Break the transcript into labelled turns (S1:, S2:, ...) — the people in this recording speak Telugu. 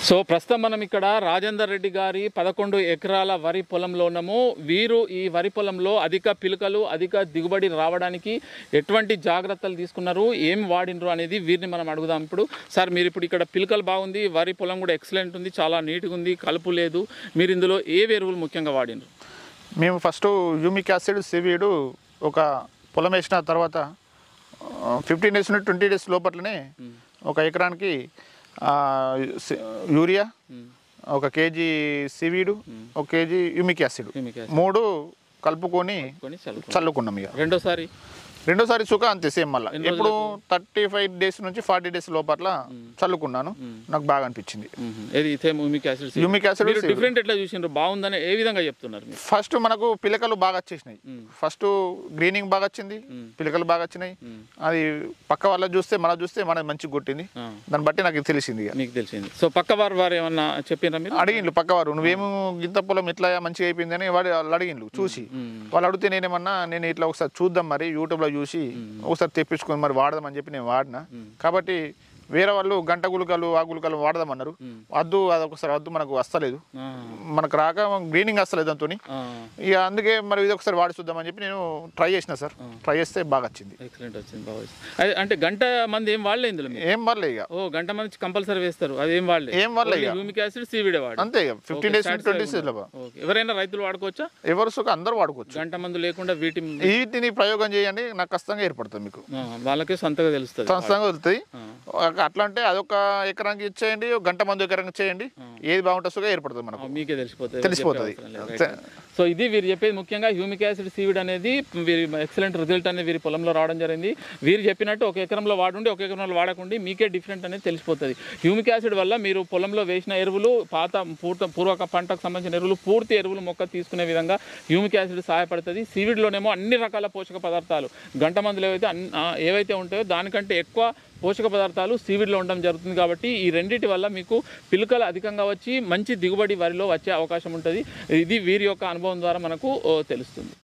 S1: సో ప్రస్తుతం మనం ఇక్కడ రాజేందర్ రెడ్డి గారి 11 ఎకరాల వరి పొలంలో ఉన్నాము. వీరు ఈ వరి పొలంలో అధిక పిలుకలు అధిక దిగుబడి రావడానికి ఎటువంటి జాగ్రత్తలు తీసుకున్నారు, ఏం వాడినరు అనేది వీరిని మనం అడుగుదాం. ఇప్పుడు సార్, మీరు ఇప్పుడు ఇక్కడ పిలుకలు బాగుంది, వరి పొలం కూడా ఎక్సలెంట్ ఉంది, చాలా నీట్గా ఉంది, కలుపు లేదు. మీరు ఇందులో ఏ ఎరువులు ముఖ్యంగా వాడినరు?
S2: మేము ఫస్ట్ హ్యూమిక్ యాసిడ్ సీవీడ్ ఒక పొలం వేసిన తర్వాత 15 డేస్ నుండి 20 డేస్ లోపట్లనే ఒక ఎకరానికి urea, 1 KG seaweed, 1 KG humic acid 3 కలుపుకొని చల్లుకున్నాం. ఇక రెండోసారి సుఖ అంతే సేమ్. మళ్ళీ ఇప్పుడు 35 డేస్ నుంచి 40 డేస్ లోపల చల్లుకున్నాను. నాకు బాగా అనిపించింది. హ్యూమిక్ యాసిడ్
S1: డిఫరెంట్ ఎట్లా చూసినారు, బాగుందని ఏ విధంగా చెప్తున్నారు?
S2: ఫస్ట్ మనకు పిలకలు బాగా వచ్చేసినాయి. ఫస్ట్ గ్రీనింగ్ బాగా వచ్చింది, పిలకలు బాగా వచ్చినాయి. అది పక్క వాళ్ళ చూస్తే మన చూస్తే మనది మంచిగా కొట్టింది. దాన్ని బట్టి నాకు తెలిసింది.
S1: మీకు తెలిసింది. సో పక్క వారు ఏమన్నా చెప్పినా? మీరు
S2: అడిగిండ్రు పక్కవారు, నువ్వేమో గింత పొలం ఇట్లా మంచిగా అయిపోయింది అని వాళ్ళు అడిగిండ్రు. చూసి వాళ్ళు అడిగితే నేనేమన్నా, నేను ఇట్లా ఒకసారి చూద్దాం, మరి యూట్యూబ్లో చూసి ఒకసారి తెప్పించుకొని మరి వాడదామని చెప్పి నేను వాడినా. కాబట్టి వేరే వాళ్ళు గంట గుళికలు ఆ గుళికలు వాడదామన్నారు. వద్దు, అదొకసారి వద్దు, మనకు వస్తలేదు, మనకు రాక గ్రీనింగ్ వస్తలేదు దాంతో. ఇక అందుకే మరి ఇది ఒకసారి వాడి చూద్దామని చెప్పి నేను ట్రై చేసిన సార్. ట్రై చేస్తే బాగా వచ్చింది.
S1: ఎక్సలెంట్ వచ్చింది, బాగా వచ్చింది. అంటే గంట మంది ఏం వాడలే ఇందులో?
S2: ఏం వాడలే. ఇక
S1: గంట మంది కంపల్సరీ వేస్తారు, అది ఏం వాడలే.
S2: హ్యూమిక్
S1: యాసిడ్ సీవీడే వాడు
S2: అంతే. 15 డేస్ 20 డేస్.
S1: ఎవరైనా రైతులు వాడుకోవచ్చా?
S2: ఎవరు సుఖ అందరూ వాడుకోవచ్చు.
S1: గంట మందు లేకుండా
S2: వీటిని ప్రయోగం చేయండి, నాకు కష్టంగా ఏర్పడుతుంది. మీకు
S1: వాళ్ళకే సొంతగా తెలుస్తుంది.
S2: అట్లా అంటే అదొక ఎకరానికి ఇచ్చేయండి, గంట మంది ఎకరానికి చేయండి, ఏది బాగుంటుందో ఏర్పడుతుంది, మనకు మీకే తెలిసిపోతుంది.
S1: సో ఇది వీరు చెప్పేది. ముఖ్యంగా హ్యూమిక్ యాసిడ్ సీవిడ్ అనేది వీరి ఎక్సలెంట్ రిజల్ట్ అనేది వీరి పొలంలో రావడం జరిగింది. వీరు చెప్పినట్టు 1 ఎకరంలో వాడుండి 1 ఎకరంలో వాడకుండా మీకే డిఫరెంట్ అనేది తెలిసిపోతుంది. హ్యూమిక్ యాసిడ్ వల్ల మీరు పొలంలో వేసిన ఎరువులు, పూర్వక పంటకు సంబంధించిన ఎరువులు, పూర్తి ఎరువులు మొక్క తీసుకునే విధంగా హ్యూమిక్ యాసిడ్ సహాయపడుతుంది. సీవిడ్లోనేమో అన్ని రకాల పోషక పదార్థాలు, గంట మందులు ఏవైతే ఉంటాయో దానికంటే ఎక్కువ పోషక పదార్థాలు సీవిడ్లో ఉండడం జరుగుతుంది. కాబట్టి ఈ రెండింటి వల్ల మీకు పిలుకలు అధికంగా వచ్చి మంచి దిగుబడి వరిలో వచ్చే అవకాశం ఉంటుంది. ఇది వీరి యొక్క అనుభవం ద్వారా మనకు తెలుస్తుంది.